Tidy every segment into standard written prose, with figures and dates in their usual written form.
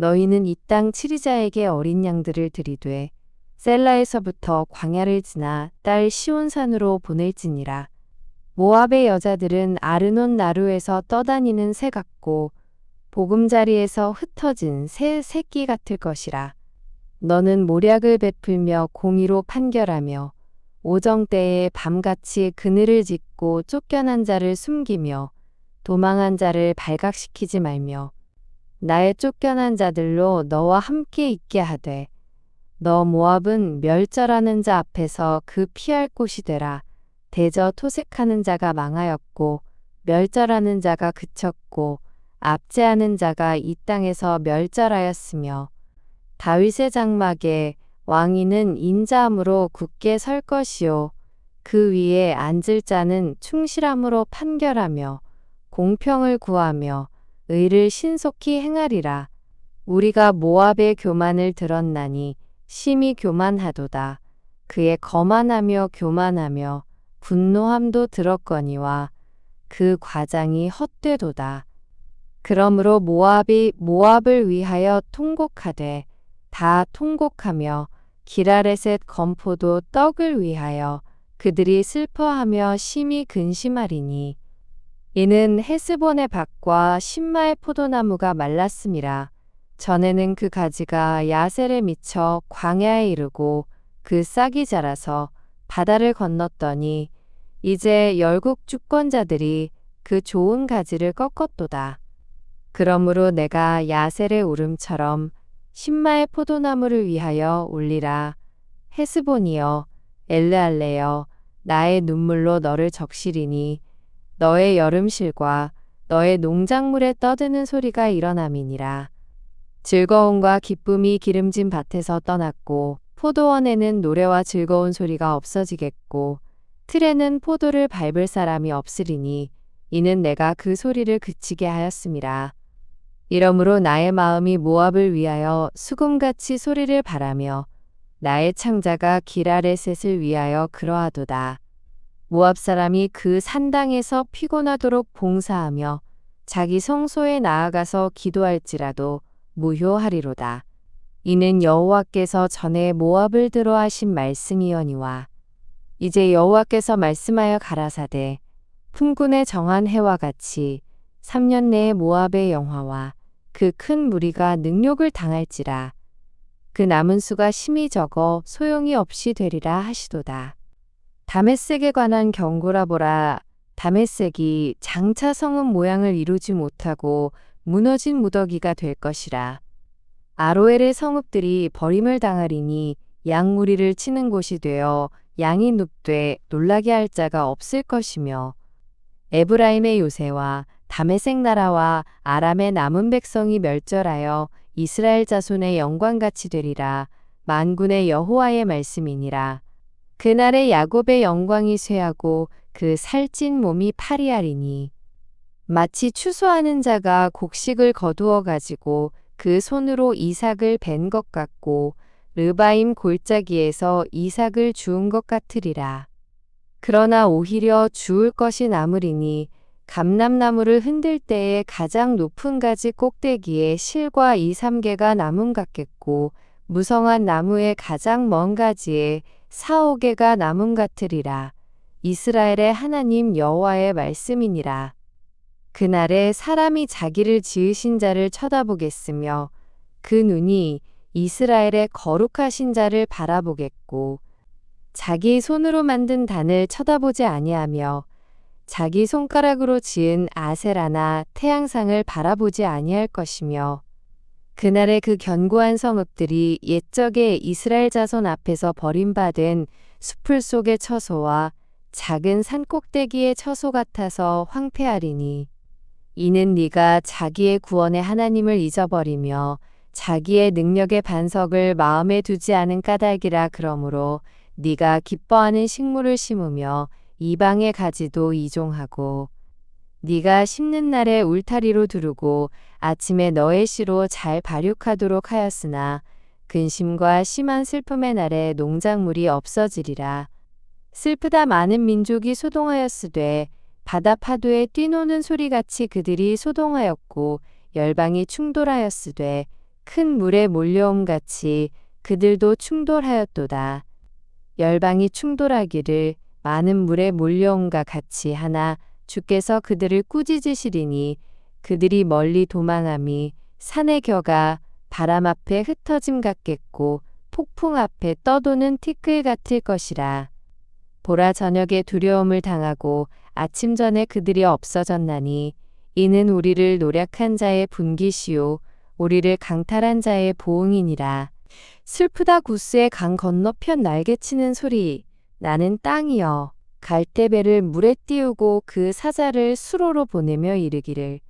너희는 이 땅 치리자에게 어린 양들을 들이되 셀라에서부터 광야를 지나 딸 시온산으로 보낼지니라. 모압의 여자들은 아르논 나루에서 떠다니는 새 같고 보금자리에서 흩어진 새 새끼 같을 것이라. 너는 모략을 베풀며 공의로 판결하며 오정 때에 밤같이 그늘을 짓고 쫓겨난 자를 숨기며 도망한 자를 발각시키지 말며 나의 쫓겨난 자들로 너와 함께 있게 하되 너 모압은 멸절하는 자 앞에서 그 피할 곳이 되라. 대저 토색하는 자가 망하였고 멸절하는 자가 그쳤고 압제하는 자가 이 땅에서 멸절하였으며 다윗의 장막에 왕위는 인자함으로 굳게 설 것이요 그 위에 앉을 자는 충실함으로 판결하며 공평을 구하며 의를 신속히 행하리라. 우리가 모압의 교만을 들었나니 심히 교만하도다. 그의 거만하며 교만하며 분노함도 들었거니와 그 과장이 헛되도다. 그러므로 모압이 모압을 위하여 통곡하되 다 통곡하며 기라레셋 건포도 떡을 위하여 그들이 슬퍼하며 심히 근심하리니 이는 헤스본의 밭과 신마의 포도나무가 말랐음이라. 전에는 그 가지가 야셀에 미쳐 광야에 이르고 그 싹이 자라서 바다를 건넜더니 이제 열국 주권자들이 그 좋은 가지를 꺾었도다. 그러므로 내가 야셀의 울음처럼 신마의 포도나무를 위하여 울리라. 헤스본이여 엘르알레여 나의 눈물로 너를 적시리니 너의 여름실과 너의 농작물에 떠드는 소리가 일어남이니라. 즐거움과 기쁨이 기름진 밭에서 떠났고 포도원에는 노래와 즐거운 소리가 없어지겠고 틀에는 포도를 밟을 사람이 없으리니 이는 내가 그 소리를 그치게 하였음이라. 이러므로 나의 마음이 모압을 위하여 수금같이 소리를 바라며 나의 창자가 기라레셋을 위하여 그러하도다. 모압 사람이 그 산당에서 피곤하도록 봉사하며 자기 성소에 나아가서 기도할지라도 무효하리로다. 이는 여호와께서 전에 모압을 들어 하신 말씀이거니와 이제 여호와께서 말씀하여 가라사대 품군에 정한 해와 같이 3년 내에 모압의 영화와 그 큰 무리가 능욕을 당할지라. 그 남은 수가 심히 적어 소용이 없이 되리라 하시도다. 다메섹에 관한 경고라 보라. 다메섹이 장차 성읍 모양을 이루지 못하고 무너진 무더기가 될 것이라. 아로엘의 성읍들이 버림을 당하리니 양무리를 치는 곳이 되어 양이 눕되 놀라게 할 자가 없을 것이며 에브라임의 요새와 다메섹 나라와 아람의 남은 백성이 멸절하여 이스라엘 자손의 영광같이 되리라. 만군의 여호와의 말씀이니라. 그날에 야곱의 영광이 쇠하고 그 살찐 몸이 파리하리니 마치 추수하는 자가 곡식을 거두어 가지고 그 손으로 이삭을 벤 것 같고 르바임 골짜기에서 이삭을 주운 것 같으리라. 그러나 오히려 주울 것이 남으리니 감람나무를 흔들 때에 가장 높은 가지 꼭대기에 실과 2~3개가 남음 같겠고 무성한 나무의 가장 먼 가지에 4~5개가 남음 같으리라. 이스라엘의 하나님 여호와의 말씀이니라. 그날에 사람이 자기를 지으신 자를 쳐다보겠으며 그 눈이 이스라엘의 거룩하신 자를 바라보겠고 자기 손으로 만든 단을 쳐다보지 아니하며 자기 손가락으로 지은 아세라나 태양상을 바라보지 아니할 것이며 그날에 그 견고한 성읍들이 옛적에 이스라엘 자손 앞에서 버림받은 수풀 속의 처소와 작은 산 꼭대기의 처소 같아서 황폐하리니 이는 네가 자기의 구원의 하나님을 잊어버리며 자기의 능력의 반석을 마음에 두지 않은 까닭이라. 그러므로 네가 기뻐하는 식물을 심으며 이방의 가지도 이종하고 네가 심는 날에 울타리로 두르고 아침에 너의 씨로 잘 발육하도록 하였으나 근심과 심한 슬픔의 날에 농작물이 없어지리라. 슬프다 많은 민족이 소동하였으되 바다 파도에 뛰노는 소리같이 그들이 소동하였고 열방이 충돌하였으되 큰 물에 몰려옴 같이 그들도 충돌하였도다. 열방이 충돌하기를 많은 물에 몰려옴과 같이 하나 주께서 그들을 꾸짖으시리니 그들이 멀리 도망함이 산의 겨가 바람 앞에 흩어짐 같겠고 폭풍 앞에 떠도는 티끌 같을 것이라. 보라 저녁에 두려움을 당하고 아침 전에 그들이 없어졌나니 이는 우리를 노략한 자의 분깃이요 우리를 강탈한 자의 보응이니라. 슬프다 구스의 강 건너편 날개치는 소리. 나는 땅이여 갈대배를 물에 띄우고 그 사자를 수로로 보내며 이르기를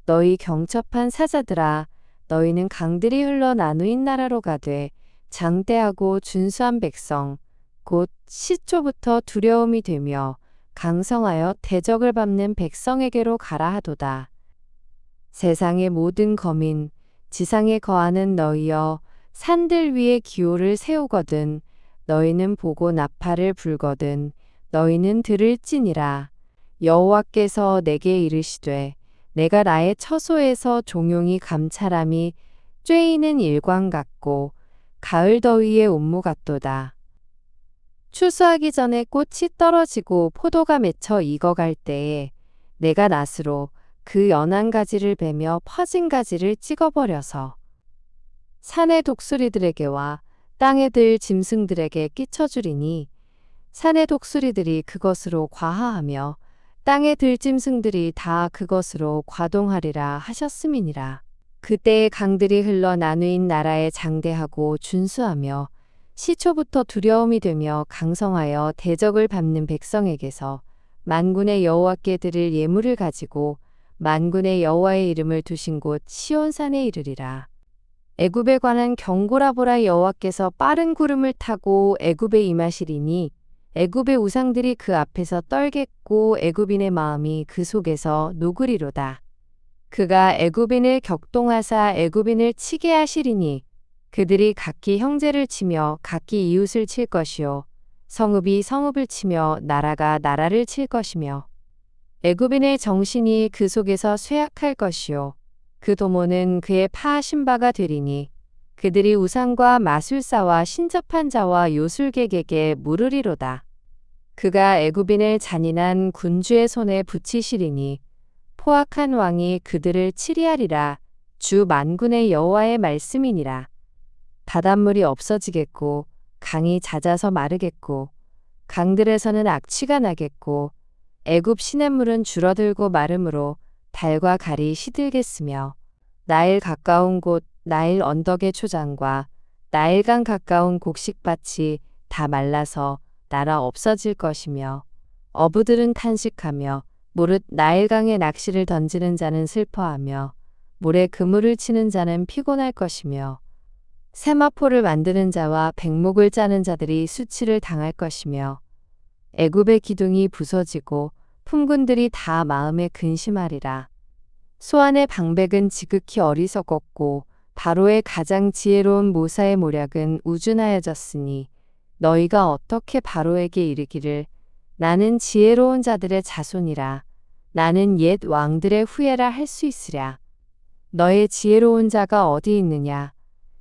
너희 경첩한 사자들아 너희는 강들이 흘러 나누인 나라로 가되 장대하고 준수한 백성 곧 시초부터 두려움이 되며 강성하여 대적을 밟는 백성에게로 가라 하도다. 세상의 모든 거민 지상에 거하는 너희여 산들 위에 기호를 세우거든 너희는 보고 나팔을 불거든 너희는 들을지니라. 여호와께서 내게 이르시되 내가 나의 처소에서 종용이 감찰함이 쬐이는 일광 같고 가을 더위의 온무 같도다. 추수하기 전에 꽃이 떨어지고 포도가 맺혀 익어갈 때에 내가 낫으로 그 연한 가지를 베며 퍼진 가지를 찍어버려서 산의 독수리들에게와 땅에 들 짐승들에게 끼쳐주리니 산의 독수리들이 그것으로 과하하며 땅에 들 짐승들이 다 그것으로 과동하리라 하셨음이니라. 그때의 강들이 흘러 나누인 나라에 장대하고 준수하며 시초부터 두려움이 되며 강성하여 대적을 밟는 백성에게서 만군의 여호와께 드릴 예물을 가지고 만군의 여호와의 이름을 두신 곳 시온산에 이르리라. 애굽에 관한 경고라 보라. 여호와께서 빠른 구름을 타고 애굽에 임하시리니 애굽의 우상들이 그 앞에서 떨겠고 애굽인의 마음이 그 속에서 녹으리로다. 그가 애굽인을 격동하사 애굽인을 치게 하시리니 그들이 각기 형제를 치며 각기 이웃을 칠 것이요 성읍이 성읍을 치며 나라가 나라를 칠 것이며 애굽인의 정신이 그 속에서 쇠약할 것이요 그 도모는 그의 파하신 바가 되리니 그들이 우상과 마술사와 신접한 자와 요술객에게 물으리로다. 그가 애굽인을 잔인한 군주의 손에 붙이시리니 포악한 왕이 그들을 치리하리라. 주 만군의 여호와의 말씀이니라. 바닷물이 없어지겠고 강이 잦아서 마르겠고 강들에서는 악취가 나겠고 애굽 시냇물은 줄어들고 마름으로 달과 갈이 시들겠으며 나일 가까운 곳 나일 언덕의 초장과 나일강 가까운 곡식밭이 다 말라서 날아 없어질 것이며 어부들은 탄식하며 무릇 나일강에 낚시를 던지는 자는 슬퍼하며 물에 그물을 치는 자는 피곤할 것이며 세마포를 만드는 자와 백목을 짜는 자들이 수치를 당할 것이며 애굽의 기둥이 부서지고 품꾼들이 다 마음에 근심하리라. 소안의 방백은 지극히 어리석었고 바로의 가장 지혜로운 모사의 모략은 우준하여졌으니 너희가 어떻게 바로에게 이르기를 나는 지혜로운 자들의 자손이라 나는 옛 왕들의 후예라 할 수 있으랴. 너의 지혜로운 자가 어디 있느냐.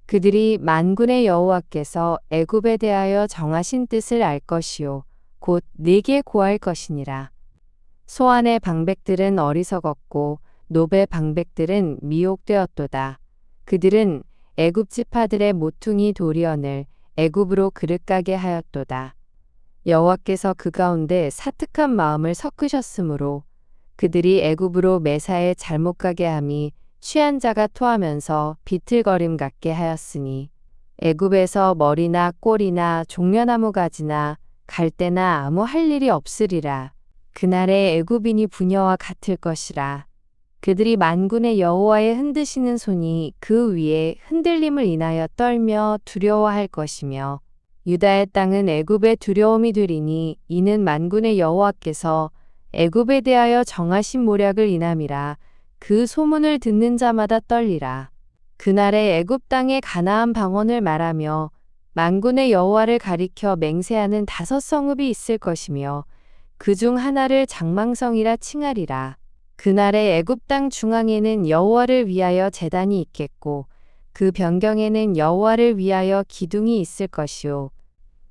그들이 만군의 여호와께서 애굽에 대하여 정하신 뜻을 알 것이요 곧 네게 고할 것이니라. 소안의 방백들은 어리석었고 노베 방백들은 미혹되었도다. 그들은 애굽 지파들의 모퉁이 도리언을 애굽으로 그릇가게 하였도다. 여호와께서 그 가운데 사특한 마음을 섞으셨으므로 그들이 애굽으로 매사에 잘못 가게 함이 취한 자가 토하면서 비틀거림 같게 하였으니 애굽에서 머리나 꼴이나 종려나무 가지나 갈대나 아무 할 일이 없으리라. 그날에 애굽인이 부녀와 같을 것이라. 그들이 만군의 여호와의 흔드시는 손이 그 위에 흔들림을 인하여 떨며 두려워할 것이며 유다의 땅은 애굽의 두려움이 되리니 이는 만군의 여호와께서 애굽에 대하여 정하신 모략을 인함이라. 그 소문을 듣는 자마다 떨리라. 그날에 애굽 땅의 가나안 방언을 말하며 만군의 여호와를 가리켜 맹세하는 5 성읍이 있을 것이며 그 중 하나를 장망성이라 칭하리라. 그날에 애굽 땅 중앙에는 여호와를 위하여 제단이 있겠고 그 변경에는 여호와를 위하여 기둥이 있을 것이요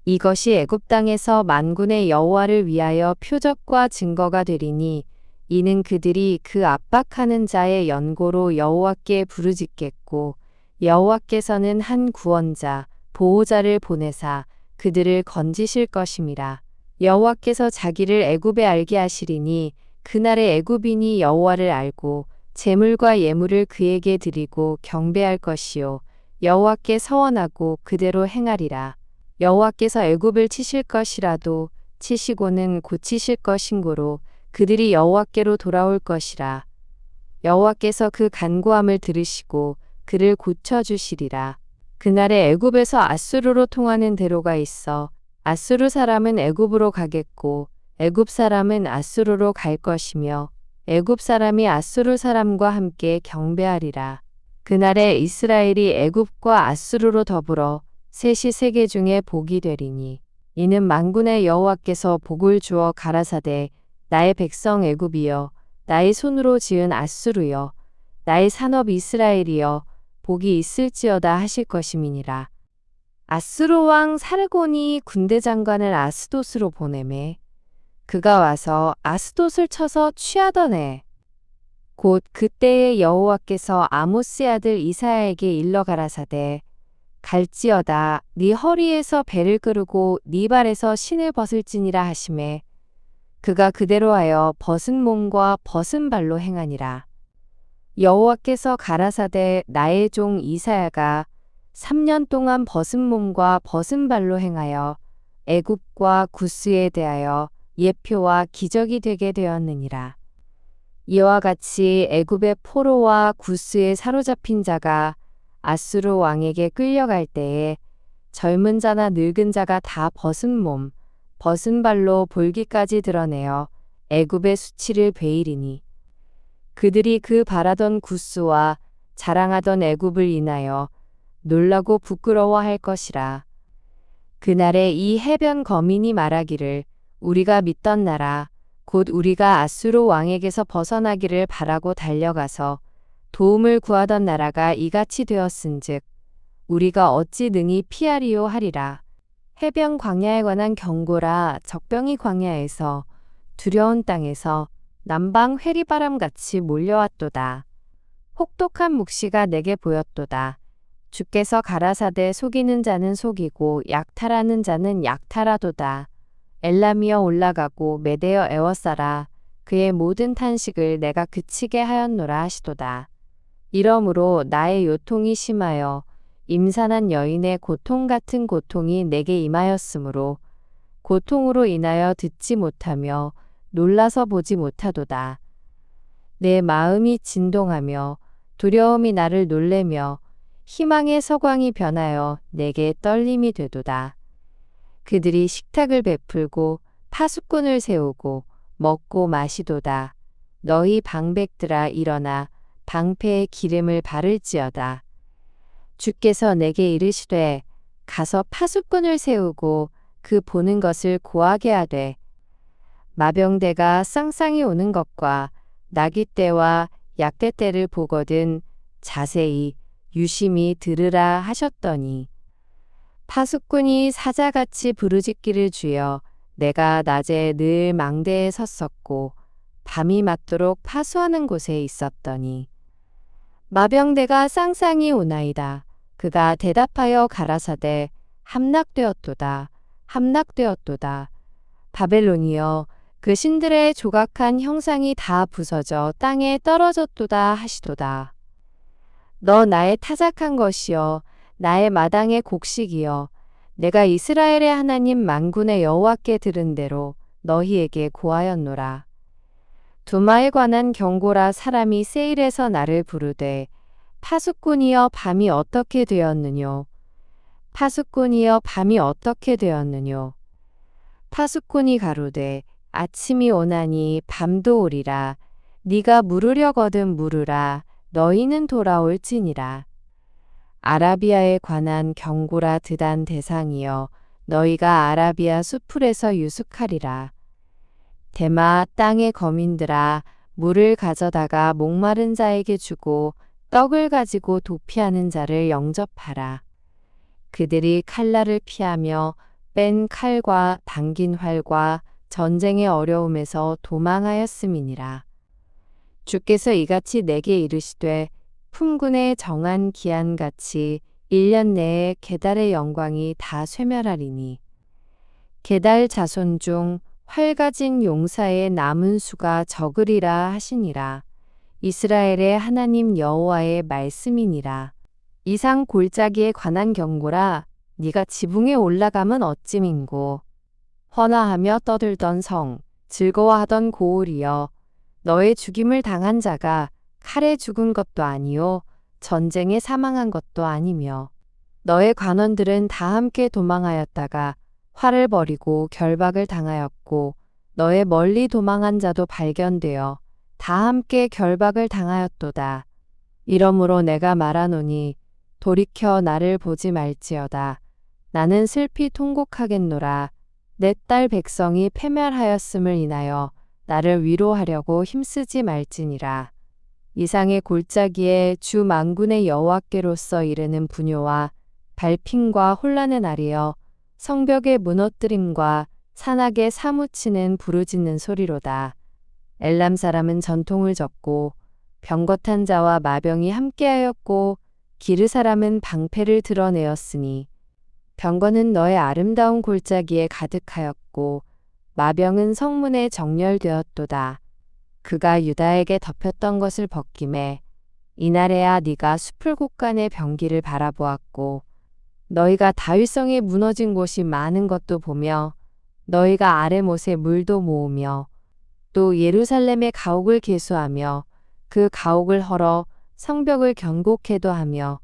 이것이 애굽 땅에서 만군의 여호와를 위하여 표적과 증거가 되리니 이는 그들이 그 압박하는 자의 연고로 여호와께 부르짖겠고 여호와께서는 한 구원자 보호자를 보내사 그들을 건지실 것임이라. 여호와께서 자기를 애굽에 알게 하시리니 그날에 애굽인이 여호와를 알고 제물과 예물을 그에게 드리고 경배할 것이요 여호와께 서원하고 그대로 행하리라. 여호와께서 애굽을 치실 것이라도 치시고는 고치실 것인고로 그들이 여호와께로 돌아올 것이라. 여호와께서 그 간구함을 들으시고 그를 고쳐주시리라. 그날에 애굽에서 아수르로 통하는 대로가 있어 아수르 사람은 애굽으로 가겠고 애굽 사람은 아수르로 갈 것이며 애굽 사람이 아수르 사람과 함께 경배하리라. 그날에 이스라엘이 애굽과 아수르로 더불어 셋이 세계 중에 복이 되리니 이는 만군의 여호와께서 복을 주어 가라사대 나의 백성 애굽이여 나의 손으로 지은 아수르여 나의 산업 이스라엘이여 복이 있을지어다 하실 것임이니라. 아수르 왕 사르곤이 군대 장관을 아스돗으로 보내매 그가 와서 아스돗을 쳐서 취하더네. 곧 그때에 여호와께서 아모스의 아들 이사야에게 일러 가라사대 갈지어다 네 허리에서 배를 끄르고 네 발에서 신을 벗을지니라 하시매 그가 그대로 하여 벗은 몸과 벗은 발로 행하니라. 여호와께서 가라사대 나의 종 이사야가 3년 동안 벗은 몸과 벗은 발로 행하여 애굽과 구스에 대하여 예표와 기적이 되게 되었느니라. 이와 같이 애굽의 포로와 구스에 사로잡힌 자가 아수르 왕에게 끌려갈 때에 젊은 자나 늙은 자가 다 벗은 몸, 벗은 발로 볼기까지 드러내어 애굽의 수치를 베이리니 그들이 그 바라던 구스와 자랑하던 애굽을 인하여 놀라고 부끄러워할 것이라. 그날에 이 해변 거민이 말하기를 우리가 믿던 나라 곧 우리가 아수르 왕에게서 벗어나기를 바라고 달려가서 도움을 구하던 나라가 이같이 되었은즉 우리가 어찌 능히 피하리요 하리라. 해변 광야에 관한 경고라. 적병이 광야에서 두려운 땅에서 남방 회리바람같이 몰려왔도다. 혹독한 묵시가 내게 보였도다. 주께서 가라사대 속이는 자는 속이고 약탈하는 자는 약탈하도다. 엘람이여 올라가고 메대여 에워싸라. 그의 모든 탄식을 내가 그치게 하였노라 하시도다. 이러므로 나의 요통이 심하여 임산한 여인의 고통 같은 고통이 내게 임하였으므로 고통으로 인하여 듣지 못하며 놀라서 보지 못하도다. 내 마음이 진동하며 두려움이 나를 놀래며 희망의 서광이 변하여 내게 떨림이 되도다. 그들이 식탁을 베풀고 파수꾼을 세우고 먹고 마시도다. 너희 방백들아 일어나 방패에 기름을 바를지어다. 주께서 내게 이르시되 가서 파수꾼을 세우고 그 보는 것을 고하게 하되 마병대가 쌍쌍이 오는 것과 나귀 떼와 약대 떼를 보거든 자세히 유심히 들으라 하셨더니 파수꾼이 사자같이 부르짖기를 주여 내가 낮에 늘 망대에 섰었고 밤이 맞도록 파수하는 곳에 있었더니 마병대가 쌍쌍이 오나이다. 그가 대답하여 가라사대 함락되었도다. 함락되었도다. 바벨론이여 그 신들의 조각한 형상이 다 부서져 땅에 떨어졌도다 하시도다. 너 나의 타작한 것이여 나의 마당의 곡식이여 내가 이스라엘의 하나님 만군의 여호와께 들은 대로 너희에게 고하였노라. 두마에 관한 경고라. 사람이 세일에서 나를 부르되 파수꾼이여 밤이 어떻게 되었느뇨. 파수꾼이여 밤이 어떻게 되었느뇨. 파수꾼이 가로되 아침이 오나니 밤도 오리라. 네가 물으려거든 물으라. 너희는 돌아올지니라. 아라비아에 관한 경고라. 드단 대상이여 너희가 아라비아 수풀에서 유숙하리라. 대마 땅의 거민들아 물을 가져다가 목마른 자에게 주고 떡을 가지고 도피하는 자를 영접하라. 그들이 칼날을 피하며 뺀 칼과 당긴 활과 전쟁의 어려움에서 도망하였음이니라. 주께서 이같이 내게 이르시되 품군에 정한 기한같이 1년 내에 게달의 영광이 다 쇠멸하리니 게달 자손 중 활 가진 용사의 남은 수가 적으리라 하시니라. 이스라엘의 하나님 여호와의 말씀이니라. 이상 골짜기에 관한 경고라. 네가 지붕에 올라가면 어찌민고 헌화하며 떠들던 성 즐거워하던 고을이여 너의 죽임을 당한 자가 칼에 죽은 것도 아니요 전쟁에 사망한 것도 아니며 너의 관원들은 다 함께 도망하였다가 활을 버리고 결박을 당하였고 너의 멀리 도망한 자도 발견되어 다 함께 결박을 당하였도다. 이러므로 내가 말하노니 돌이켜 나를 보지 말지어다. 나는 슬피 통곡하겠노라. 내 딸 백성이 패멸하였음을 인하여 나를 위로하려고 힘쓰지 말지니라. 이상의 골짜기에 주 만군의 여호와께로서 이르는 분요와 발핀과 혼란의 날이여 성벽의 무너뜨림과 산악에 사무치는 부르짖는 소리로다. 엘람 사람은 전통을 졌고 병거탄 자와 마병이 함께하였고 기르 사람은 방패를 드러내었으니 병거는 너의 아름다운 골짜기에 가득하였고 마병은 성문에 정렬되었도다. 그가 유다에게 덮였던 것을 벗김에 이날에야 네가 숲을 곳간의 병기를 바라보았고 너희가 다윗성에 무너진 곳이 많은 것도 보며 너희가 아레못에 물도 모으며 또 예루살렘의 가옥을 계수하며 그 가옥을 헐어 성벽을 견고케도 하며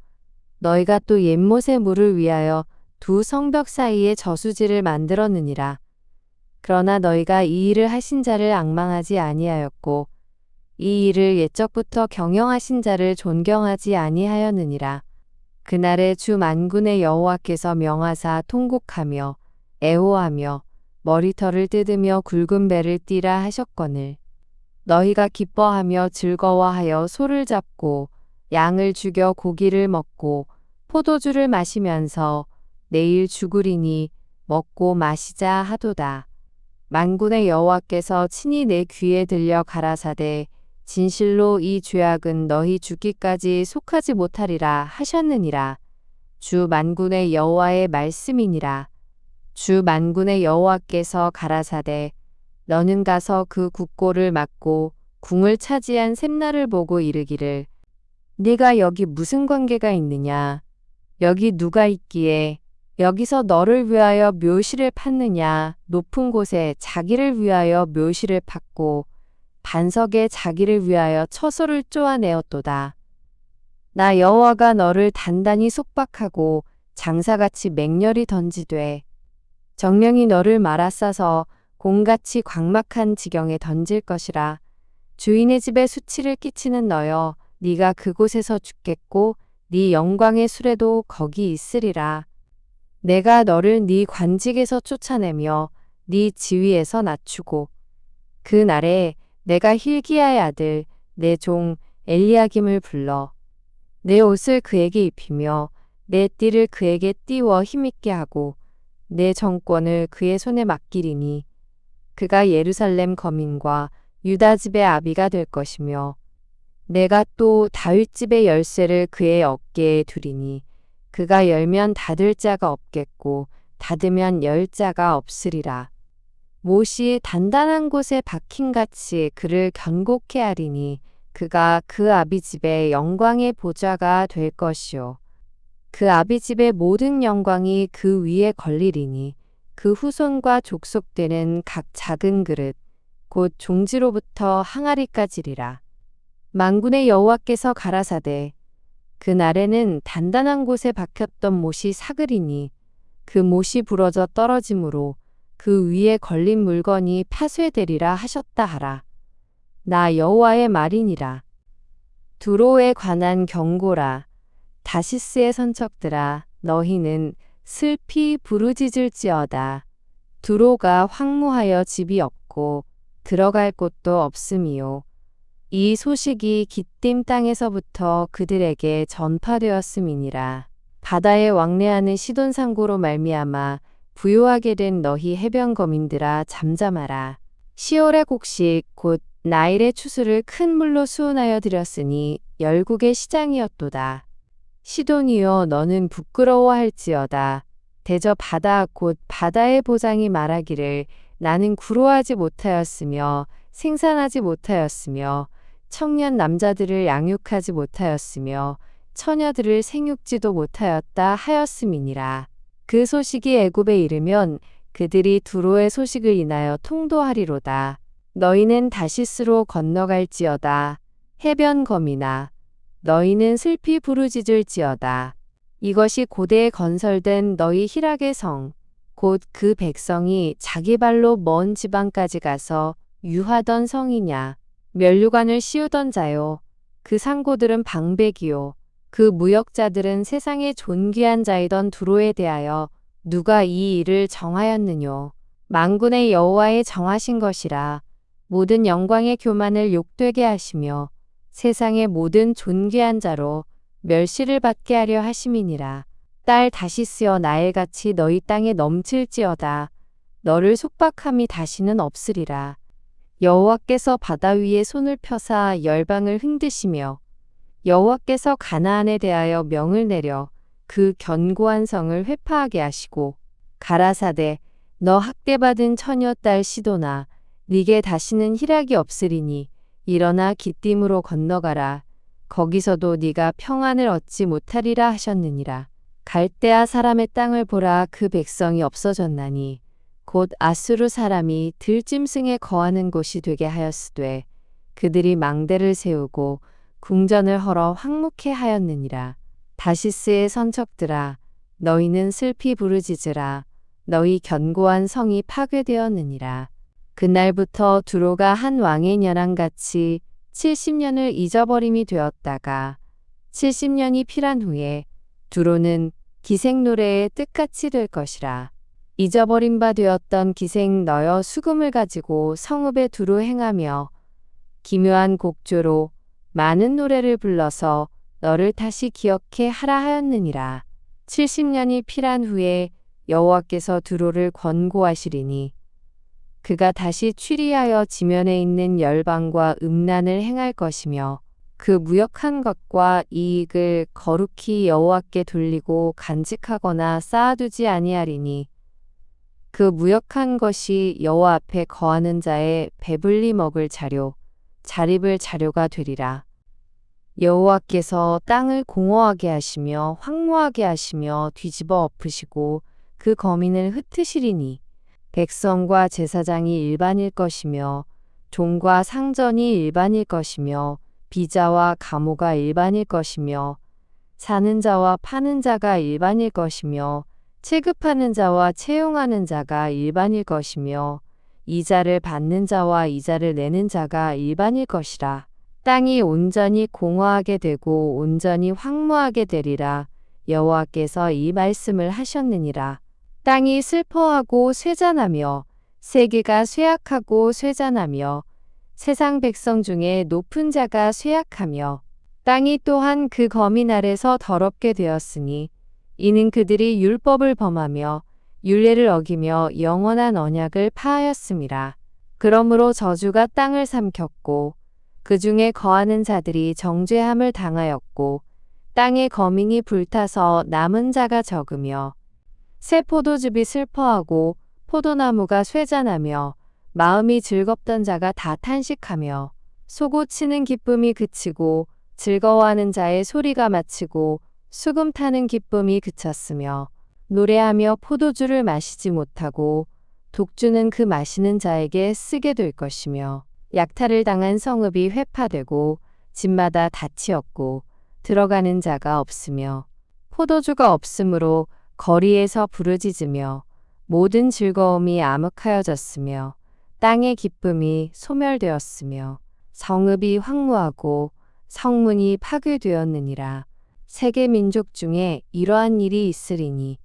너희가 또 옌못의 물을 위하여 두 성벽 사이에 저수지를 만들었느니라. 그러나 너희가 이 일을 하신 자를 앙망하지 아니하였고 이 일을 옛적부터 경영하신 자를 존경하지 아니하였느니라. 그날에 주 만군의 여호와께서 명하사 통곡하며 애호하며 머리털을 뜯으며 굵은 배를 띠라 하셨거늘 너희가 기뻐하며 즐거워하여 소를 잡고 양을 죽여 고기를 먹고 포도주를 마시면서 내일 죽으리니 먹고 마시자 하도다. 만군의 여호와께서 친히 내 귀에 들려 가라사대 진실로 이 죄악은 너희 죽기까지 속하지 못하리라 하셨느니라. 주 만군의 여호와의 말씀이니라. 주 만군의 여호와께서 가라사대 너는 가서 그 국고를 막고 궁을 차지한 샘나를 보고 이르기를 네가 여기 무슨 관계가 있느냐 여기 누가 있기에 여기서 너를 위하여 묘시를 팠느냐 높은 곳에 자기를 위하여 묘시를 팠고 반석에 자기를 위하여 처소를 쪼아내었도다. 나 여호와가 너를 단단히 속박하고 장사같이 맹렬히 던지되 정령이 너를 말아싸서 공같이 광막한 지경에 던질 것이라. 주인의 집에 수치를 끼치는 너여 네가 그곳에서 죽겠고 네 영광의 수레도 거기 있으리라. 내가 너를 네 관직에서 쫓아내며 네 지위에서 낮추고 그 날에 내가 힐기야의 아들 내 종 엘리야김을 불러 내 옷을 그에게 입히며 내 띠를 그에게 띄워 힘있게 하고 내 정권을 그의 손에 맡기리니 그가 예루살렘 거민과 유다 집의 아비가 될 것이며 내가 또 다윗 집의 열쇠를 그의 어깨에 두리니 그가 열면 닫을 자가 없겠고 닫으면 열 자가 없으리라. 못이 단단한 곳에 박힌같이 그를 견고케 하리니 그가 그 아비 집의 영광의 보좌가 될 것이요 그 아비 집의 모든 영광이 그 위에 걸리리니 그 후손과 족속되는 각 작은 그릇 곧 종지로부터 항아리까지리라. 만군의 여호와께서 가라사대 그 날에는 단단한 곳에 박혔던 못이 사그리니 그 못이 부러져 떨어짐으로 그 위에 걸린 물건이 파쇄되리라 하셨다 하라. 나 여호와의 말이니라. 두로에 관한 경고라. 다시스의 선척들아 너희는 슬피 부르짖을지어다. 두로가 황무하여 집이 없고 들어갈 곳도 없음이요. 이 소식이 기띔 땅에서부터 그들에게 전파되었음이니라. 바다에 왕래하는 시돈 상고로 말미암아 부요하게 된 너희 해변 거민들아 잠잠하라. 시올의 곡식 곧 나일의 추수를 큰 물로 수운하여 드렸으니 열국의 시장이었도다. 시돈이여 너는 부끄러워할지어다. 대저 바다 곧 바다의 보장이 말하기를 나는 구로하지 못하였으며 생산하지 못하였으며 청년 남자들을 양육하지 못하였으며 처녀들을 생육지도 못하였다 하였음이니라. 그 소식이 애굽에 이르면 그들이 두로의 소식을 인하여 통도하리로다. 너희는 다시스로 건너갈지어다. 해변 거민아 너희는 슬피 부르짖을지어다. 이것이 고대에 건설된 너희 희락의 성, 곧 그 백성이 자기 발로 먼 지방까지 가서 유하던 성이냐. 면류관을 씌우던 자요. 그 상고들은 방백이요. 그 무역자들은 세상의 존귀한 자이던 두로에 대하여 누가 이 일을 정하였느뇨. 만군의 여호와의 정하신 것이라. 모든 영광의 교만을 욕되게 하시며 세상의 모든 존귀한 자로 멸시를 받게 하려 하심이니라. 딸 다시스여 나일같이 너희 땅에 넘칠지어다. 너를 속박함이 다시는 없으리라. 여호와께서 바다 위에 손을 펴사 열방을 흔드시며 여호와께서 가나안에 대하여 명을 내려 그 견고한 성을 회파하게 하시고 가라사대 너 학대받은 처녀 딸 시도나 네게 다시는 희락이 없으리니 일어나 기띔으로 건너가라. 거기서도 네가 평안을 얻지 못하리라 하셨느니라. 갈대아 사람의 땅을 보라. 그 백성이 없어졌나니 곧 아수르 사람이 들짐승에 거하는 곳이 되게 하였으되 그들이 망대를 세우고 궁전을 헐어 황무케 하였느니라. 다시스의 선척들아 너희는 슬피 부르짖으라. 너희 견고한 성이 파괴되었느니라. 그날부터 두로가 한 왕의 년한같이 70년을 잊어버림이 되었다가 70년이 필한 후에 두로는 기생 노래의 뜻같이 될 것이라. 잊어버림 바 되었던 기생 너여 수금을 가지고 성읍에 두루 행하며 기묘한 곡조로 많은 노래를 불러서 너를 다시 기억해 하라 하였느니라. 70년이 필한 후에 여호와께서 두로를 권고하시리니 그가 다시 취리하여 지면에 있는 열방과 음란을 행할 것이며 그 무역한 것과 이익을 거룩히 여호와께 돌리고 간직하거나 쌓아두지 아니하리니 그 무역한 것이 여호와 앞에 거하는 자의 배불리 먹을 자료, 잘 입을 자료가 되리라. 여호와께서 땅을 공허하게 하시며 황무하게 하시며 뒤집어 엎으시고 그 거민을 흩으시리니 백성과 제사장이 일반일 것이며 종과 상전이 일반일 것이며 비자와 가모가 일반일 것이며 사는 자와 파는 자가 일반일 것이며 체급하는 자와 채용하는 자가 일반일 것이며 이자를 받는 자와 이자를 내는 자가 일반일 것이라. 땅이 온전히 공허하게 되고 온전히 황무하게 되리라. 여호와께서 이 말씀을 하셨느니라. 땅이 슬퍼하고 쇠잔하며 세계가 쇠약하고 쇠잔하며 세상 백성 중에 높은 자가 쇠약하며 땅이 또한 그 거민 아래서 더럽게 되었으니 이는 그들이 율법을 범하며 율례를 어기며 영원한 언약을 파하였음이라. 그러므로 저주가 땅을 삼켰고 그 중에 거하는 자들이 정죄함을 당하였고 땅의 거민이 불타서 남은 자가 적으며 새 포도즙이 슬퍼하고 포도나무가 쇠잔하며 마음이 즐겁던 자가 다 탄식하며 솟구치는 기쁨이 그치고 즐거워하는 자의 소리가 마치고 수금 타는 기쁨이 그쳤으며 노래하며 포도주를 마시지 못하고 독주는 그 마시는 자에게 쓰게 될 것이며 약탈을 당한 성읍이 회파되고 집마다 닻이었고 들어가는 자가 없으며 포도주가 없으므로 거리에서 부르짖으며 모든 즐거움이 암흑하여졌으며 땅의 기쁨이 소멸되었으며 성읍이 황무하고 성문이 파괴되었느니라. 세계 민족 중에 이러한 일이 있으리니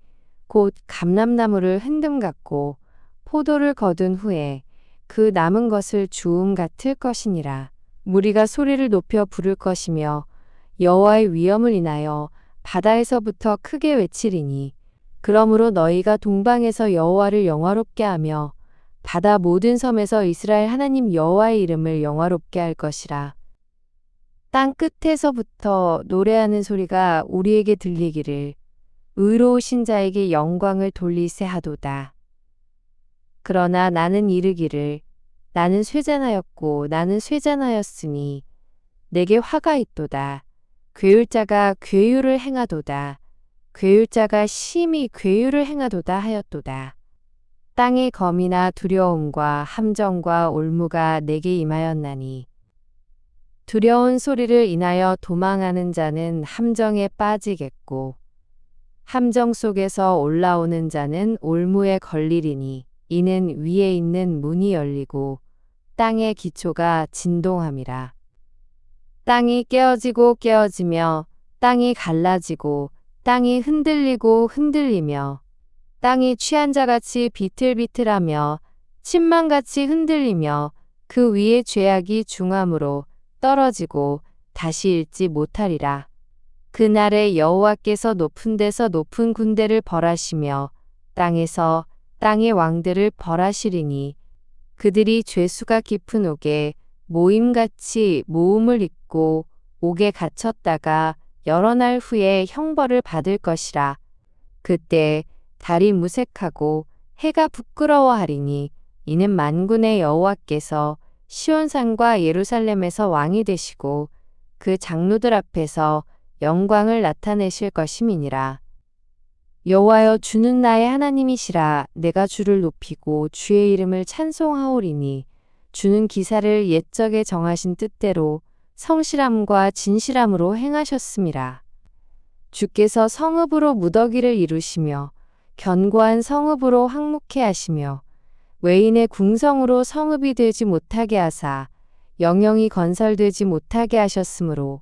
곧 감람나무를 흔듦 같고 포도를 거둔 후에 그 남은 것을 주움 같을 것이니라. 무리가 소리를 높여 부를 것이며 여호와의 위엄을 인하여 바다에서부터 크게 외치리니 그러므로 너희가 동방에서 여호와를 영화롭게 하며 바다 모든 섬에서 이스라엘 하나님 여호와의 이름을 영화롭게 할 것이라. 땅 끝에서부터 노래하는 소리가 우리에게 들리기를 의로우신 자에게 영광을 돌리세 하도다. 그러나 나는 이르기를 나는 쇠잔하였고 나는 쇠잔하였으니 내게 화가 있도다. 괴율자가 괴율을 행하도다. 괴율자가 심히 괴율을 행하도다 하였도다. 땅의 검이나 두려움과 함정과 올무가 내게 임하였나니 두려운 소리를 인하여 도망하는 자는 함정에 빠지겠고 함정 속에서 올라오는 자는 올무에 걸리리니 이는 위에 있는 문이 열리고 땅의 기초가 진동함이라. 땅이 깨어지고 깨어지며 땅이 갈라지고 땅이 흔들리고 흔들리며 땅이 취한 자같이 비틀비틀하며 침망같이 흔들리며 그 위에 죄악이 중함으로 떨어지고 다시 읽지 못하리라. 그날에 여호와께서 높은 데서 높은 군대를 벌하시며 땅에서 땅의 왕들을 벌하시리니 그들이 죄수가 깊은 옥에 모임같이 모음을 입고 옥에 갇혔다가 여러 날 후에 형벌을 받을 것이라. 그때 달이 무색하고 해가 부끄러워하리니 이는 만군의 여호와께서 시온산과 예루살렘에서 왕이 되시고 그 장로들 앞에서 영광을 나타내실 것임이니라. 여호와여 주는 나의 하나님이시라. 내가 주를 높이고 주의 이름을 찬송하오리니 주는 기사를 옛적에 정하신 뜻대로 성실함과 진실함으로 행하셨음이라. 주께서 성읍으로 무더기를 이루시며 견고한 성읍으로 항목해 하시며 외인의 궁성으로 성읍이 되지 못하게 하사 영영이 건설되지 못하게 하셨으므로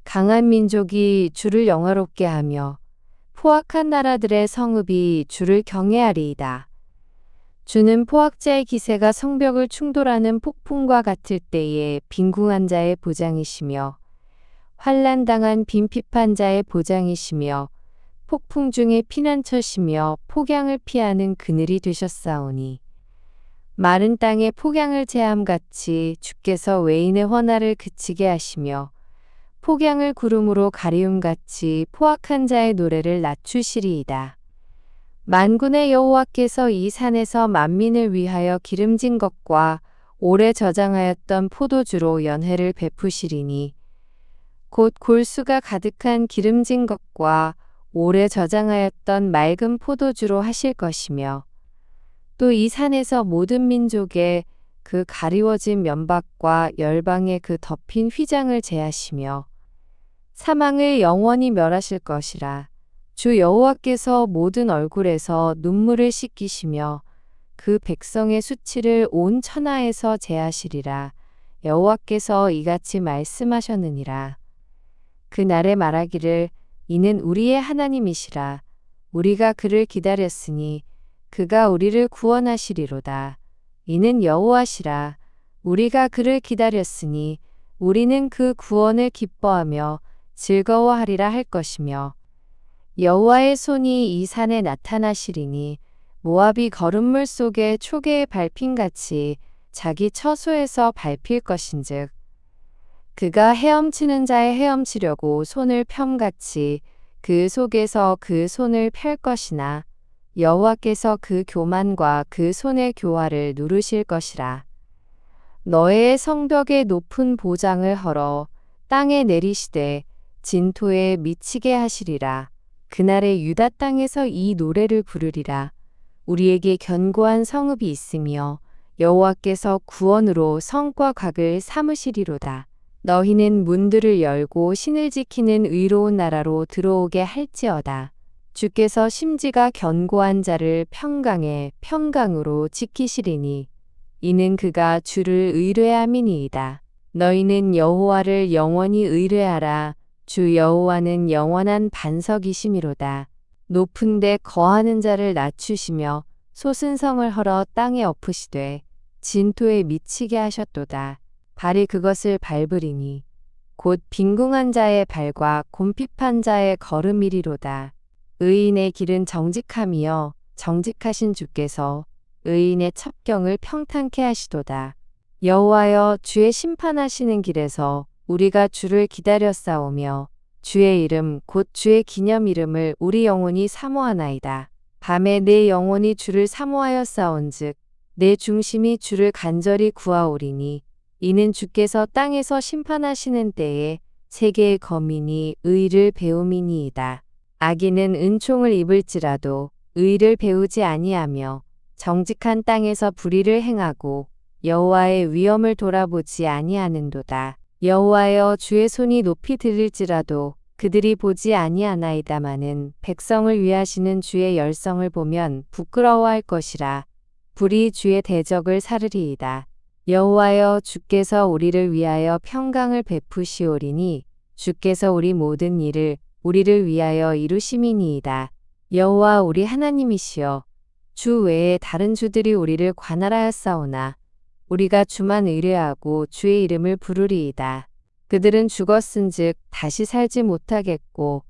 강한 민족이 주를 영화롭게 하며 포악한 나라들의 성읍이 주를 경외하리이다. 주는 포악자의 기세가 성벽을 충돌하는 폭풍과 같을 때에 빈궁한 자의 보장이시며 환난당한 빈핍한 자의 보장이시며 폭풍 중에 피난처시며 폭양을 피하는 그늘이 되셨사오니 마른 땅에 폭양을 제함같이 주께서 외인의 헌화를 그치게 하시며 폭양을 구름으로 가리움같이 포악한 자의 노래를 낮추시리이다. 만군의 여호와께서 이 산에서 만민을 위하여 기름진 것과 오래 저장하였던 포도주로 연회를 베푸시리니 곧 골수가 가득한 기름진 것과 오래 저장하였던 맑은 포도주로 하실 것이며 또 이 산에서 모든 민족의 그 가리워진 면박과 열방의 그 덮인 휘장을 제하시며 사망을 영원히 멸하실 것이라. 주 여호와께서 모든 얼굴에서 눈물을 씻기시며 그 백성의 수치를 온 천하에서 제하시리라. 여호와께서 이같이 말씀하셨느니라. 그날에 말하기를 이는 우리의 하나님이시라. 우리가 그를 기다렸으니 그가 우리를 구원하시리로다. 이는 여호와시라. 우리가 그를 기다렸으니 우리는 그 구원을 기뻐하며 즐거워하리라 할 것이며 여호와의 손이 이 산에 나타나시리니 모압이 거름물 속에 초계의 밟힘같이 자기 처소에서 밟힐 것인즉 그가 헤엄치는 자의 헤엄치려고 손을 펴같이 그 속에서 그 손을 펼 것이나 여호와께서 그 교만과 그 손의 교활을 누르실 것이라. 너의 성벽에 높은 보장을 헐어 땅에 내리시되 진토에 미치게 하시리라. 그날에 유다 땅에서 이 노래를 부르리라. 우리에게 견고한 성읍이 있으며 여호와께서 구원으로 성과 각을 삼으시리로다. 너희는 문들을 열고 신을 지키는 의로운 나라로 들어오게 할지어다. 주께서 심지가 견고한 자를 평강에 평강으로 지키시리니 이는 그가 주를 의뢰함이니이다. 너희는 여호와를 영원히 의뢰하라. 주 여호와는 영원한 반석이심이로다. 높은 데 거하는 자를 낮추시며 솟은 성을 헐어 땅에 엎으시되 진토에 미치게 하셨도다. 발이 그것을 밟으리니 곧 빈궁한 자의 발과 곰핍한 자의 걸음이리로다. 의인의 길은 정직함이여 정직하신 주께서 의인의 첩경을 평탄케 하시도다. 여호와여 주의 심판하시는 길에서 우리가 주를 기다렸사오며 주의 이름 곧 주의 기념 이름을 우리 영혼이 사모하나이다. 밤에 내 영혼이 주를 사모하였사온즉 내 중심이 주를 간절히 구하오리니 이는 주께서 땅에서 심판하시는 때에 세계의 거민이 의를 배움이니이다. 악인은 은총을 입을지라도 의를 배우지 아니하며 정직한 땅에서 불의를 행하고 여호와의 위엄을 돌아보지 아니하는도다. 여호와여 주의 손이 높이 들릴지라도 그들이 보지 아니하나이다마는 백성을 위하시는 주의 열성을 보면 부끄러워할 것이라. 불이 주의 대적을 사르리이다. 여호와여 주께서 우리를 위하여 평강을 베푸시오리니 주께서 우리 모든 일을 우리를 위하여 이루심이니이다. 여호와 우리 하나님이시여 주 외에 다른 주들이 우리를 관할하였사오나 우리가 주만 의뢰하고 주의 이름을 부르리이다. 그들은 죽었은즉 다시 살지 못하겠고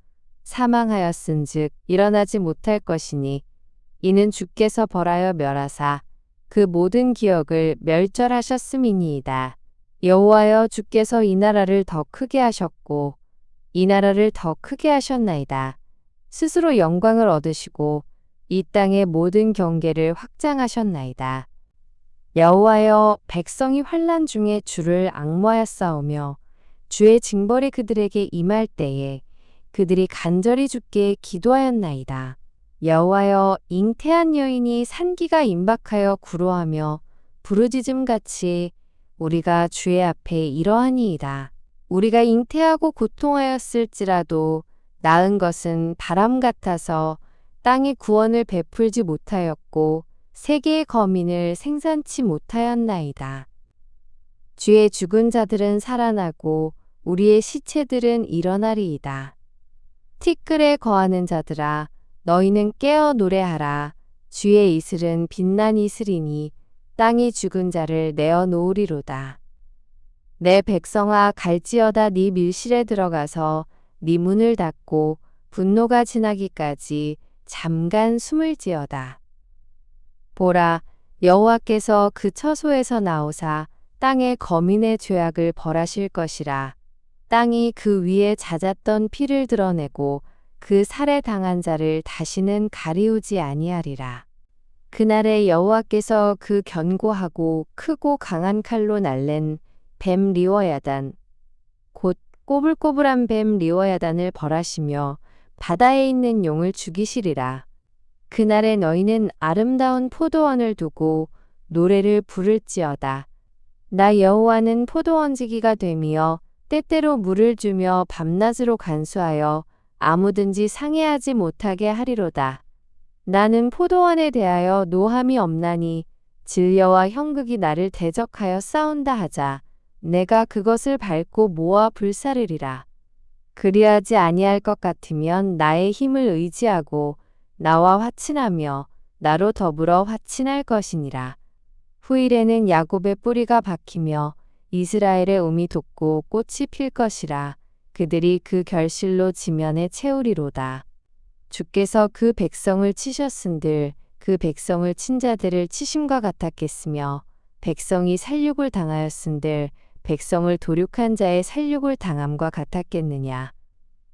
사망하였은즉 일어나지 못할 것이니 이는 주께서 벌하여 멸하사 그 모든 기억을 멸절하셨음이니이다. 여호와여 주께서 이 나라를 더 크게 하셨고 이 나라를 더 크게 하셨나이다. 스스로 영광을 얻으시고 이 땅의 모든 경계를 확장하셨나이다. 여호와여 백성이 환난 중에 주를 앙모하였사오며 주의 징벌이 그들에게 임할 때에 그들이 간절히 주께 기도하였나이다. 여호와여 잉태한 여인이 산기가 임박하여 구로하며 부르짖음같이 우리가 주의 앞에 이러하니이다. 우리가 잉태하고 고통하였을지라도 낳은 것은 바람 같아서 땅의 구원을 베풀지 못하였고 세계의 거민을 생산치 못하였나이다. 주의 죽은 자들은 살아나고 우리의 시체들은 일어나리이다. 티끌에 거하는 자들아 너희는 깨어 노래하라. 주의 이슬은 빛난 이슬이니 땅이 죽은 자를 내어 놓으리로다. 내 백성아 갈지어다 네 밀실에 들어가서 네 문을 닫고 분노가 지나기까지 잠깐 숨을 지어다. 보라 여호와께서 그 처소에서 나오사 땅의 거민의 죄악을 벌하실 것이라. 땅이 그 위에 잦았던 피를 드러내고 그 살해 당한 자를 다시는 가리우지 아니하리라. 그날에 여호와께서 그 견고하고 크고 강한 칼로 날랜 뱀 리워야단 곧 꼬불꼬불한 뱀 리워야단을 벌하시며 바다에 있는 용을 죽이시리라. 그날에 너희는 아름다운 포도원을 두고 노래를 부를지어다. 나 여호와는 포도원지기가 되며 때때로 물을 주며 밤낮으로 간수하여 아무든지 상해하지 못하게 하리로다. 나는 포도원에 대하여 노함이 없나니 진려와 형극이 나를 대적하여 싸운다 하자. 내가 그것을 밟고 모아 불사르리라. 그리하지 아니할 것 같으면 나의 힘을 의지하고 나와 화친하며 나로 더불어 화친할 것이니라. 후일에는 야곱의 뿌리가 박히며 이스라엘의 움이 돋고 꽃이 필 것이라. 그들이 그 결실로 지면에 채우리로다. 주께서 그 백성을 치셨은들 그 백성을 친 자들을 치심과 같았겠으며 백성이 살육을 당하였은들 백성을 도륙한 자의 살육을 당함과 같았겠느냐.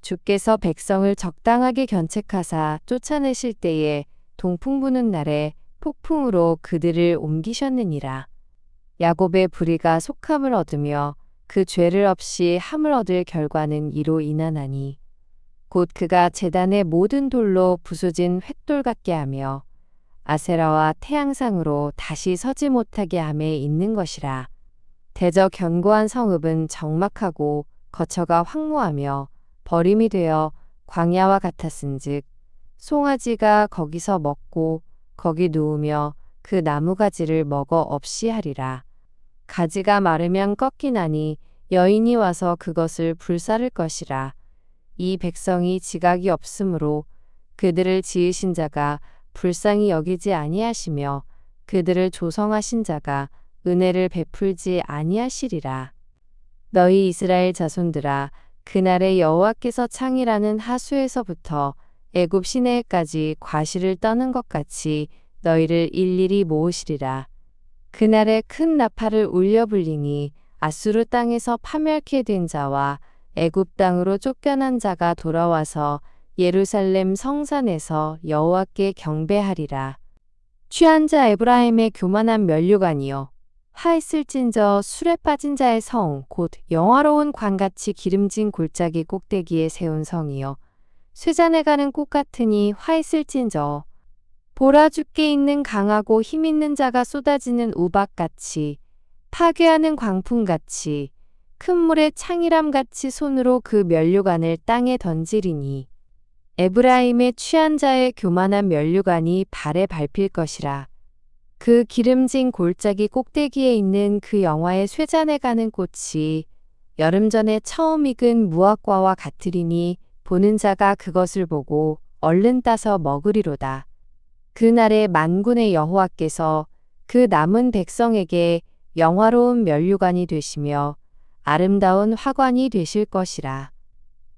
주께서 백성을 적당하게 견책하사 쫓아내실 때에 동풍 부는 날에 폭풍으로 그들을 옮기셨느니라. 야곱의 불의가 속함을 얻으며 그 죄를 없이 함을 얻을 결과는 이로 인하나니 곧 그가 제단의 모든 돌로 부수진 횃돌 같게 하며 아세라와 태양상으로 다시 서지 못하게 함에 있는 것이라. 대저 견고한 성읍은 적막하고 거처가 황무하며 버림이 되어 광야와 같았은즉 송아지가 거기서 먹고 거기 누우며 그 나무가지를 먹어 없이 하리라. 가지가 마르면 꺾이나니 여인이 와서 그것을 불사를 것이라. 이 백성이 지각이 없으므로 그들을 지으신 자가 불쌍히 여기지 아니하시며 그들을 조성하신 자가 은혜를 베풀지 아니하시리라. 너희 이스라엘 자손들아, 그날에 여호와께서 창이라는 하수에서부터 애굽 시내까지 과실을 떠는 것 같이 너희를 일일이 모으시리라. 그날에 큰 나팔을 울려 불리니 아수르 땅에서 파멸케 된 자와 애굽 땅으로 쫓겨난 자가 돌아와서 예루살렘 성산에서 여호와께 경배하리라. 취한 자 에브라임의 교만한 면류관이여, 하있을진저 술에 빠진 자의 성, 곧 영화로운 관같이 기름진 골짜기 꼭대기에 세운 성이여, 쇠잔에 가는 꽃 같으니 화있을진저, 보라 죽게 있는 강하고 힘 있는 자가 쏟아지는 우박같이, 파괴하는 광풍같이, 큰 물의 창이람같이 손으로 그 면류관을 땅에 던지리니, 에브라임의 취한 자의 교만한 면류관이 발에 밟힐 것이라. 그 기름진 골짜기 꼭대기에 있는 그 영화의 쇠잔에 가는 꽃이 여름 전에 처음 익은 무화과와 같으리니 보는 자가 그것을 보고 얼른 따서 먹으리로다. 그날에 만군의 여호와께서 그 남은 백성에게 영화로운 면류관이 되시며 아름다운 화관이 되실 것이라.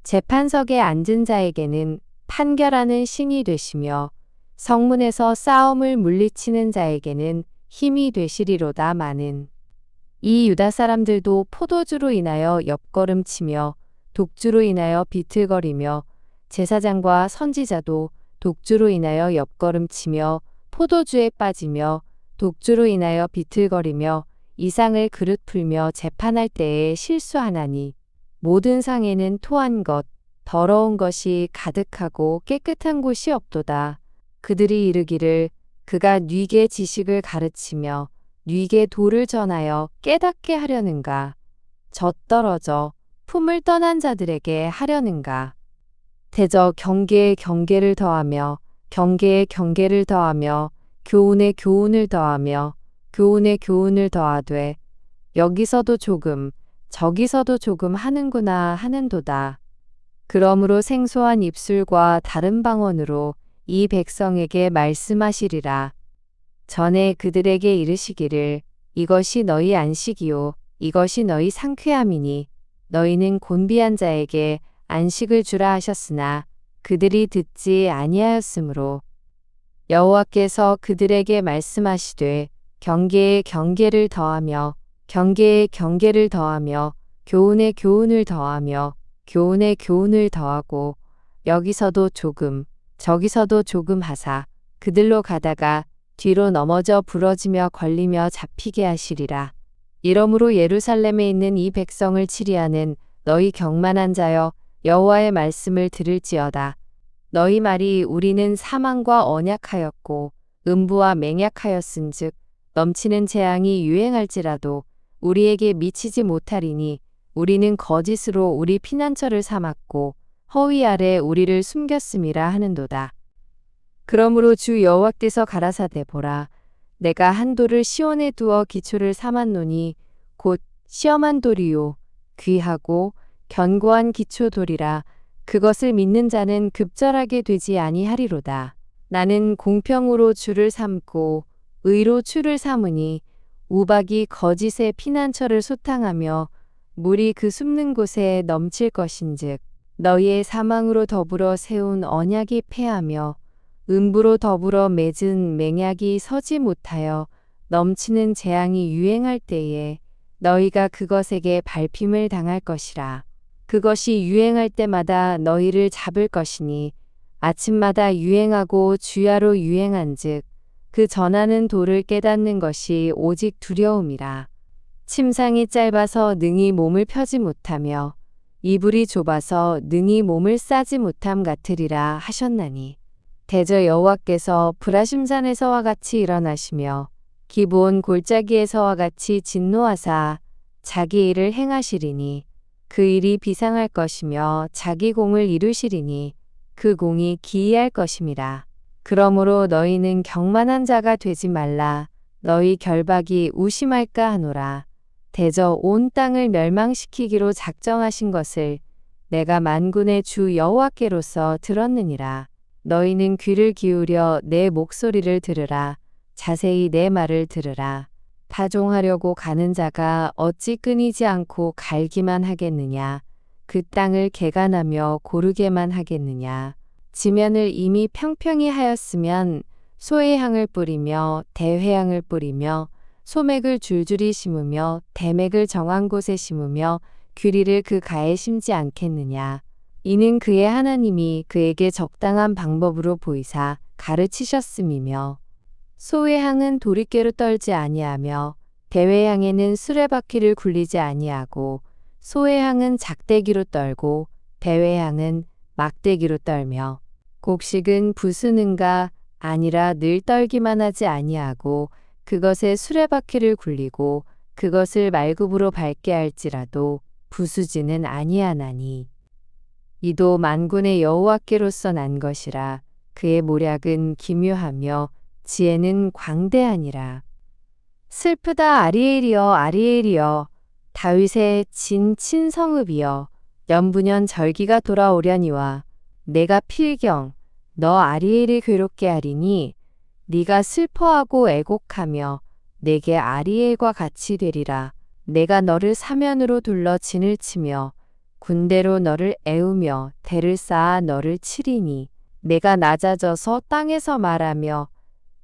재판석에 앉은 자에게는 판결하는 신이 되시며 성문에서 싸움을 물리치는 자에게는 힘이 되시리로다. 많은 이 유다 사람들도 포도주로 인하여 옆걸음치며 독주로 인하여 비틀거리며 제사장과 선지자도 독주로 인하여 옆걸음치며 포도주에 빠지며 독주로 인하여 비틀거리며 이상을 그릇 풀며 재판할 때에 실수하나니 모든 상에는 토한 것 더러운 것이 가득하고 깨끗한 곳이 없도다. 그들이 이르기를 그가 뉘게 지식을 가르치며 뉘게 도를 전하여 깨닫게 하려는가? 젖떨어져 품을 떠난 자들에게 하려는가? 대저 경계에 경계를 더하며 경계에 경계를 더하며 교훈에 교훈을 더하며 교훈에 교훈을 더하되 여기서도 조금 저기서도 조금 하는구나 하는도다. 그러므로 생소한 입술과 다른 방언으로 이 백성에게 말씀하시리라. 전에 그들에게 이르시기를 이것이 너희 안식이요 이것이 너희 상쾌함이니 너희는 곤비한 자에게 안식을 주라 하셨으나 그들이 듣지 아니하였으므로 여호와께서 그들에게 말씀하시되 경계에 경계를 더하며 경계에 경계를 더하며 교훈에 교훈을 더하며 교훈에 교훈을 더하고 여기서도 조금 저기서도 조금 하사 그들로 가다가 뒤로 넘어져 부러지며 걸리며 잡히게 하시리라. 이러므로 예루살렘에 있는 이 백성을 치리하는 너희 경만한 자여 여호와의 말씀을 들을지어다. 너희 말이 우리는 사망과 언약하였고 음부와 맹약하였은즉 넘치는 재앙이 유행할지라도 우리에게 미치지 못하리니 우리는 거짓으로 우리 피난처를 삼았고 허위 아래 우리를 숨겼음이라 하는도다. 그러므로 주 여호와께서 가라사대 보라, 내가 한 돌을 시온에 두어 기초를 삼았노니 곧 시험한 돌이요 귀하고 견고한 기초돌이라. 그것을 믿는 자는 급절하게 되지 아니하리로다. 나는 공평으로 주를 삼고 의로 추를 삼으니 우박이 거짓의 피난처를 소탕하며 물이 그 숨는 곳에 넘칠 것인즉 너희의 사망으로 더불어 세운 언약이 패하며 음부로 더불어 맺은 맹약이 서지 못하여 넘치는 재앙이 유행할 때에 너희가 그것에게 밟힘을 당할 것이라. 그것이 유행할 때마다 너희를 잡을 것이니 아침마다 유행하고 주야로 유행한즉 그 전하는 도를 깨닫는 것이 오직 두려움이라. 침상이 짧아서 능히 몸을 펴지 못하며 이불이 좁아서 능히 몸을 싸지 못함 같으리라 하셨나니 대저 여호와께서 브라심산에서와 같이 일어나시며 기브온 골짜기에서와 같이 진노하사 자기 일을 행하시리니 그 일이 비상할 것이며 자기 공을 이루시리니 그 공이 기이할 것임이라. 그러므로 너희는 경만한 자가 되지 말라. 너희 결박이 우심할까 하노라. 대저 온 땅을 멸망시키기로 작정하신 것을 내가 만군의 주 여호와께로서 들었느니라. 너희는 귀를 기울여 내 목소리를 들으라. 자세히 내 말을 들으라. 파종하려고 가는 자가 어찌 끊이지 않고 갈기만 하겠느냐. 그 땅을 개간하며 고르게만 하겠느냐. 지면을 이미 평평히 하였으면 소회향을 뿌리며 대회향을 뿌리며 소맥을 줄줄이 심으며 대맥을 정한 곳에 심으며 규리를 그 가에 심지 않겠느냐. 이는 그의 하나님이 그에게 적당한 방법으로 보이사 가르치셨음이며 소회향은 도리깨로 떨지 아니하며 대회향에는 수레바퀴를 굴리지 아니하고 소회향은 작대기로 떨고 대회향은 막대기로 떨며 곡식은 부수는가 아니라 늘 떨기만 하지 아니하고 그것에 수레바퀴를 굴리고 그것을 말굽으로 밟게 할지라도 부수지는 아니하나니 이도 만군의 여호와께로서 난 것이라. 그의 모략은 기묘하며 지혜는 광대하니라. 슬프다 아리엘이여 아리엘이여 다윗의 진 친성읍이여 연분연 절기가 돌아오려니와 내가 필경 너 아리엘을 괴롭게 하리니 네가 슬퍼하고 애곡하며 내게 아리엘과 같이 되리라. 내가 너를 사면으로 둘러 진을 치며 군대로 너를 애우며 대를 쌓아 너를 치리니 내가 낮아져서 땅에서 말하며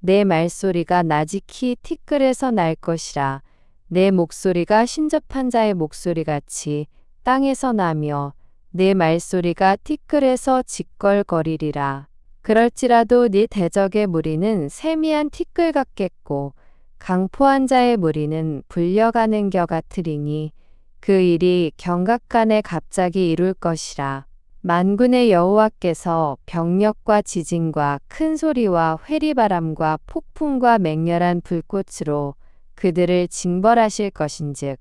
내 말소리가 나지키 티끌에서 날 것이라. 내 목소리가 신접한 자의 목소리같이 땅에서 나며 내 말소리가 티끌에서 짓걸거리리라. 그럴지라도 네 대적의 무리는 세미한 티끌 같겠고 강포한 자의 무리는 불려가는 겨 같으리니 그 일이 경각간에 갑자기 이룰 것이라. 만군의 여호와께서 병력과 지진과 큰 소리와 회리바람과 폭풍과 맹렬한 불꽃으로 그들을 징벌하실 것인즉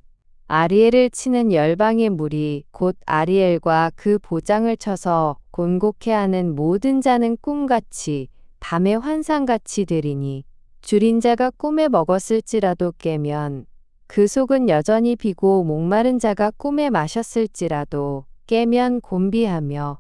아리엘을 치는 열방의 무리 곧 아리엘과 그 보장을 쳐서 곤곡해 하는 모든 자는 꿈같이 밤의 환상같이 되리니 줄인 자가 꿈에 먹었을지라도 깨면 그 속은 여전히 비고 목마른 자가 꿈에 마셨을지라도 깨면 곤비하며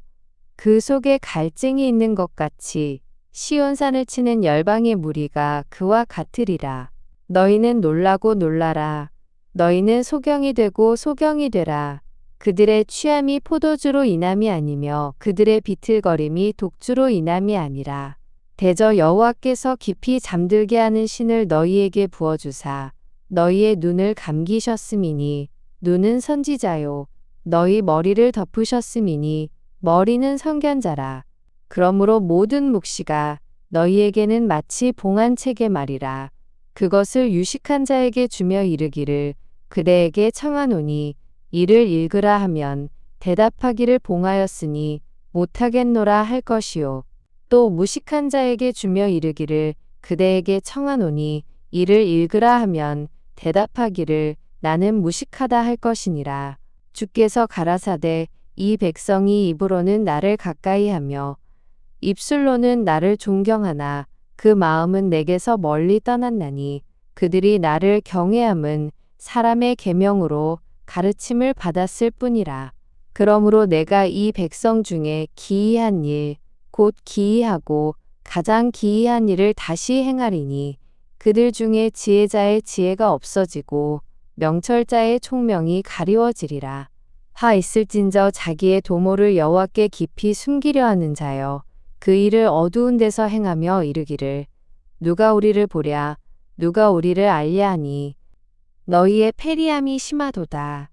그 속에 갈증이 있는 것 같이 시온산을 치는 열방의 무리가 그와 같으리라. 너희는 놀라고 놀라라. 너희는 소경이 되고 소경이 되라. 그들의 취함이 포도주로 인함이 아니며 그들의 비틀거림이 독주로 인함이 아니라 대저 여호와께서 깊이 잠들게 하는 신을 너희에게 부어주사 너희의 눈을 감기셨음이니 눈은 선지자요 너희 머리를 덮으셨음이니 머리는 선견자라. 그러므로 모든 묵시가 너희에게는 마치 봉한 책의 말이라. 그것을 유식한 자에게 주며 이르기를 그대에게 청하노니 이를 읽으라 하면 대답하기를 봉하였으니 못하겠노라 할 것이요. 또 무식한 자에게 주며 이르기를 그대에게 청하노니 이를 읽으라 하면 대답하기를 나는 무식하다 할 것이니라. 주께서 가라사대 이 백성이 입으로는 나를 가까이하며 입술로는 나를 존경하나 그 마음은 내게서 멀리 떠났나니 그들이 나를 경외함은 사람의 계명으로 가르침을 받았을 뿐이라. 그러므로 내가 이 백성 중에 기이한 일, 곧 기이하고 가장 기이한 일을 다시 행하리니 그들 중에 지혜자의 지혜가 없어지고 명철자의 총명이 가리워지리라. 하 있을진저 자기의 도모를 여호와께 깊이 숨기려 하는 자여 그 일을 어두운 데서 행하며 이르기를 누가 우리를 보랴 누가 우리를 알랴 하니 너희의 패리함이 심하도다.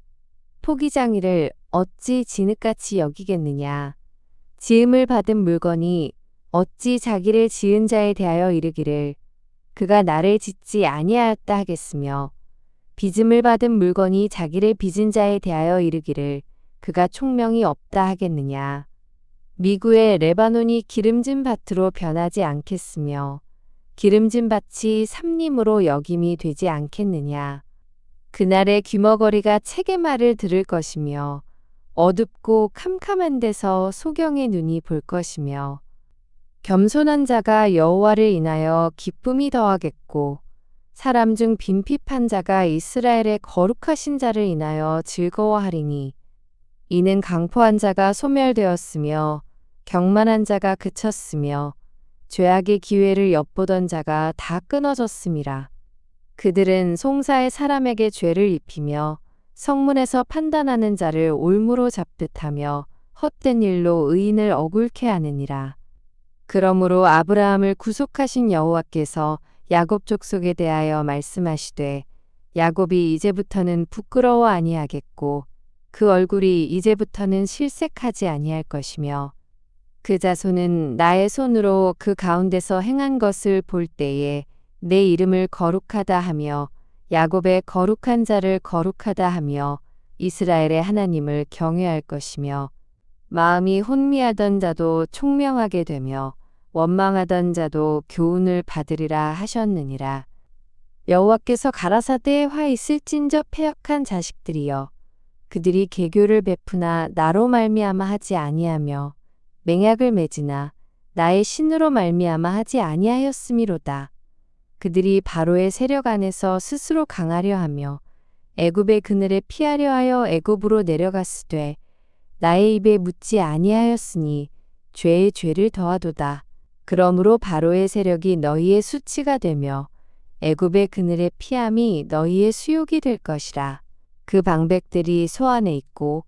토기장이를 어찌 진흙같이 여기겠느냐. 지음을 받은 물건이 어찌 자기를 지은 자에 대하여 이르기를 그가 나를 짓지 아니하였다 하겠으며 빚음을 받은 물건이 자기를 빚은 자에 대하여 이르기를 그가 총명이 없다 하겠느냐. 미구의 레바논이 기름진 밭으로 변하지 않겠으며 기름진 밭이 삼림으로 여김이 되지 않겠느냐. 그날의 귀머거리가 책의 말을 들을 것이며 어둡고 캄캄한 데서 소경의 눈이 볼 것이며 겸손한 자가 여호와를 인하여 기쁨이 더하겠고 사람 중 빈핍한 자가 이스라엘의 거룩하신 자를 인하여 즐거워하리니 이는 강포한 자가 소멸되었으며 경만한 자가 그쳤으며 죄악의 기회를 엿보던 자가 다 끊어졌음이라. 그들은 송사의 사람에게 죄를 입히며 성문에서 판단하는 자를 올무로 잡듯 하며 헛된 일로 의인을 억울케 하느니라. 그러므로 아브라함을 구속하신 여호와께서 야곱 족속에 대하여 말씀하시되 야곱이 이제부터는 부끄러워 아니하겠고 그 얼굴이 이제부터는 실색하지 아니할 것이며 그 자손은 나의 손으로 그 가운데서 행한 것을 볼 때에 내 이름을 거룩하다 하며 야곱의 거룩한 자를 거룩하다 하며 이스라엘의 하나님을 경외할 것이며 마음이 혼미하던 자도 총명하게 되며 원망하던 자도 교훈을 받으리라 하셨느니라. 여호와께서 가라사대에 화 있을진저 패역한 자식들이여 그들이 계교를 베푸나 나로 말미암아 하지 아니하며 맹약을 맺으나 나의 신으로 말미암아 하지 아니하였음이로다. 그들이 바로의 세력 안에서 스스로 강하려 하며 애굽의 그늘에 피하려 하여 애굽으로 내려갔으되 나의 입에 묻지 아니하였으니 죄의 죄를 더하도다. 그러므로 바로의 세력이 너희의 수치가 되며 애굽의 그늘에 피함이 너희의 수욕이 될 것이라. 그 방백들이 소안에 있고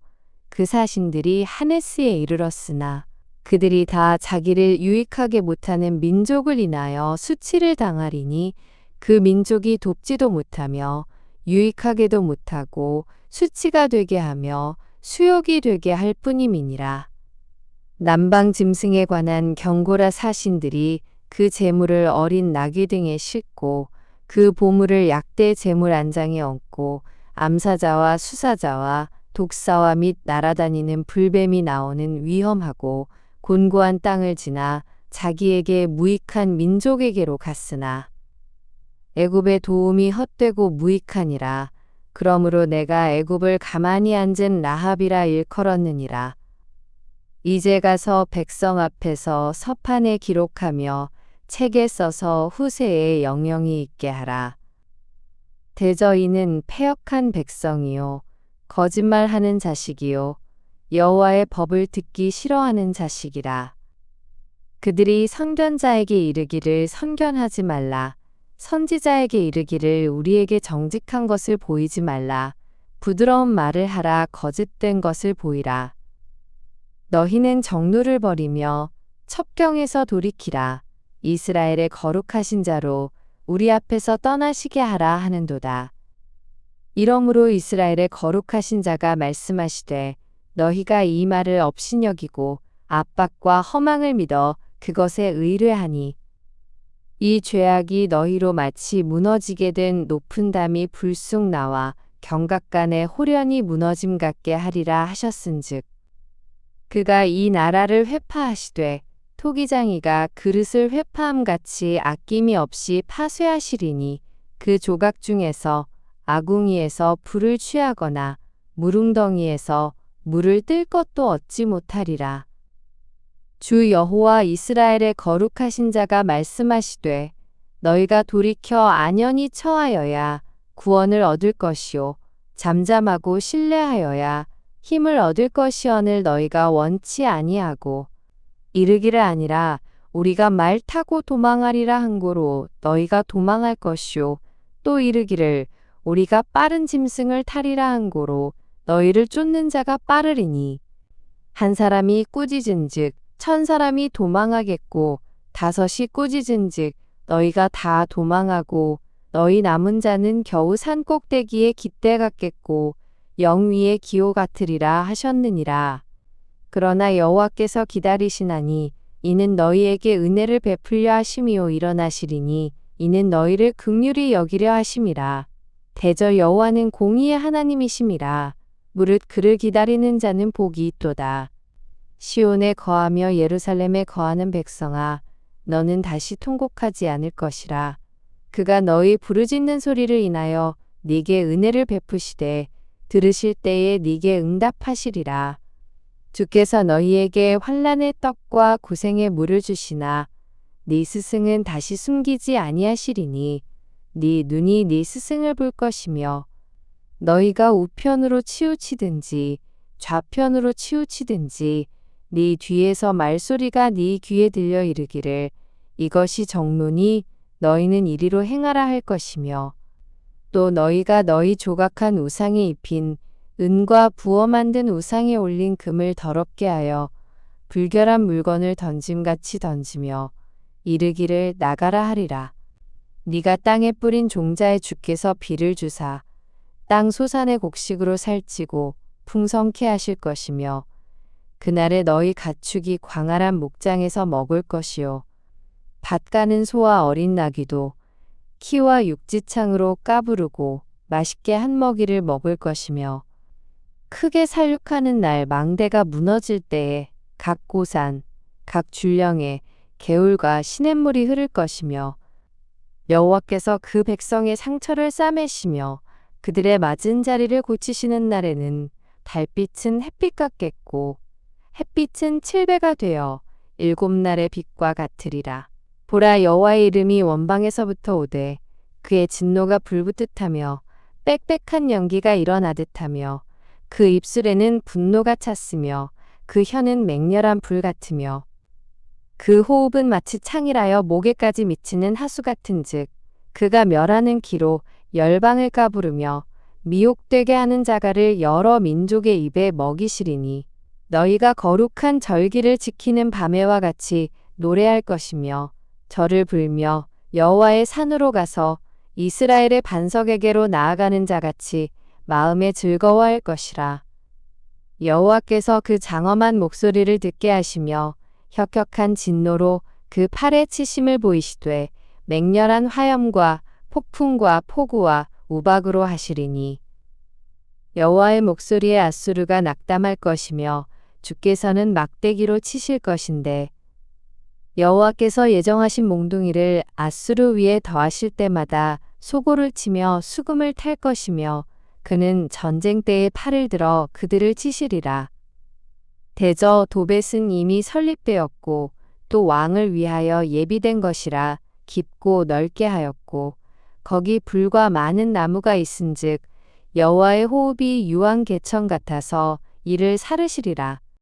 그 사신들이 하네스에 이르렀으나 그들이 다 자기를 유익하게 못하는 민족을 인하여 수치를 당하리니 그 민족이 돕지도 못하며 유익하게도 못하고 수치가 되게 하며 수욕이 되게 할 뿐임이니라. 남방 짐승에 관한 경고라 사신들이 그 재물을 어린 나귀 등에 싣고 그 보물을 약대 재물 안장에 얹고 암사자와 수사자와 독사와 및 날아다니는 불뱀이 나오는 위험하고 곤고한 땅을 지나 자기에게 무익한 민족에게로 갔으나 애굽의 도움이 헛되고 무익하니라. 그러므로 내가 애굽을 가만히 앉은 라합이라 일컬었느니라. 이제 가서 백성 앞에서 서판에 기록하며 책에 써서 후세에 영영이 있게 하라. 대저 이는 패역한 백성이요 거짓말하는 자식이요 여호와의 법을 듣기 싫어하는 자식이라. 그들이 선견자에게 이르기를 선견하지 말라. 선지자에게 이르기를 우리에게 정직한 것을 보이지 말라. 부드러운 말을 하라. 거짓된 것을 보이라. 너희는 정lu를 버리며 첩경에서 돌이키라. 이스라엘의 거룩하신 자로 우리 앞에서 떠나시게 하라 하는도다. 이러므로 이스라엘의 거룩하신 자가 말씀하시되 너희가 이 말을 업신여기고 압박과 허망을 믿어 그것에 의뢰하니 이 죄악이 너희로 마치 무너지게 된 높은 담이 불쑥 나와 경각간에 호련히 무너짐 같게 하리라 하셨은즉 그가 이 나라를 회파하시되 토기장이가 그릇을 회파함 같이 아낌이 없이 파쇄하시리니 그 조각 중에서 아궁이에서 불을 취하거나 무릉덩이에서 물을 뜰 것도 얻지 못하리라. 주 여호와 이스라엘의 거룩하신 자가 말씀하시되 너희가 돌이켜 안연히 처하여야 구원을 얻을 것이요 잠잠하고 신뢰하여야 힘을 얻을 것이언을 너희가 원치 아니하고 이르기를 아니라 우리가 말 타고 도망하리라 한고로 너희가 도망할 것이요 또 이르기를 우리가 빠른 짐승을 타리라 한고로 너희를 쫓는 자가 빠르리니 한 사람이 꾸짖은즉 천 사람이 도망하겠고 다섯이 꾸짖은즉 너희가 다 도망하고 너희 남은 자는 겨우 산 꼭대기에 깃대 같겠고 영 위에 기호 같으리라 하셨느니라. 그러나 여호와께서 기다리시나니 이는 너희에게 은혜를 베풀려 하심이요 일어나시리니 이는 너희를 긍휼히 여기려 하심이라. 대저 여호와는 공의의 하나님이심이라. 무릇 그를 기다리는 자는 복이 있도다. 시온에 거하며 예루살렘에 거하는 백성아 너는 다시 통곡하지 않을 것이라. 그가 너희 부르짖는 소리를 인하여 네게 은혜를 베푸시되 들으실 때에 네게 응답하시리라. 주께서 너희에게 환난의 떡과 고생의 물을 주시나 네 스승은 다시 숨기지 아니하시리니 네 눈이 네 스승을 볼 것이며 너희가 우편으로 치우치든지 좌편으로 치우치든지 네 뒤에서 말소리가 네 귀에 들려 이르기를 이것이 정론이 너희는 이리로 행하라 할 것이며 또 너희가 너희 조각한 우상에 입힌 은과 부어 만든 우상에 올린 금을 더럽게 하여 불결한 물건을 던짐같이 던지며 이르기를 나가라 하리라. 네가 땅에 뿌린 종자의 주께서 비를 주사 땅 소산의 곡식으로 살찌고 풍성케 하실 것이며 그날에 너희 가축이 광활한 목장에서 먹을 것이요 밭 가는 소와 어린 나귀도 키와 육지창으로 까부르고 맛있게 한 먹이를 먹을 것이며 크게 살육하는 날 망대가 무너질 때에 각 고산, 각 줄령에 개울과 시냇물이 흐를 것이며 여호와께서 그 백성의 상처를 싸매시며 그들의 맞은 자리를 고치시는 날에는 달빛은 햇빛 같겠고 햇빛은 칠배가 되어 일곱 날의 빛과 같으리라. 보라 여호와의 이름이 원방에서부터 오되 그의 진노가 불붙듯하며 빽빽한 연기가 일어나듯하며 그 입술에는 분노가 찼으며 그 혀는 맹렬한 불 같으며 그 호흡은 마치 창이라여 목에까지 미치는 하수 같은즉 그가 멸하는 기로 열방을 까부르며 미혹되게 하는 자가를 여러 민족의 입에 먹이시리니 너희가 거룩한 절기를 지키는 밤에와 같이 노래할 것이며 절을 불며 여호와의 산으로 가서 이스라엘의 반석에게로 나아가는 자같이 마음에 즐거워할 것이라. 여호와께서 그 장엄한 목소리를 듣게 하시며 혁혁한 진노로 그 팔에 치심을 보이시되 맹렬한 화염과 폭풍과 폭우와 우박으로 하시리니 여호와의 목소리에 앗수르가 낙담할 것이며 주께서는 막대기로 치실 것인데 여호와께서 예정하신 몽둥이를 앗수르 위에 더하실 때마다 소고를 치며 수금을 탈 것이며 그는 전쟁 때에 팔을 들어 그들을 치시리라. 대저 도벳은 이미 설립되었고 또 왕을 위하여 예비된 것이라 깊고 넓게 하였고 거기 불과 많은 나무가 있은즉 여호와의 호흡이 유황 개천 같아서 이를 사르시리라.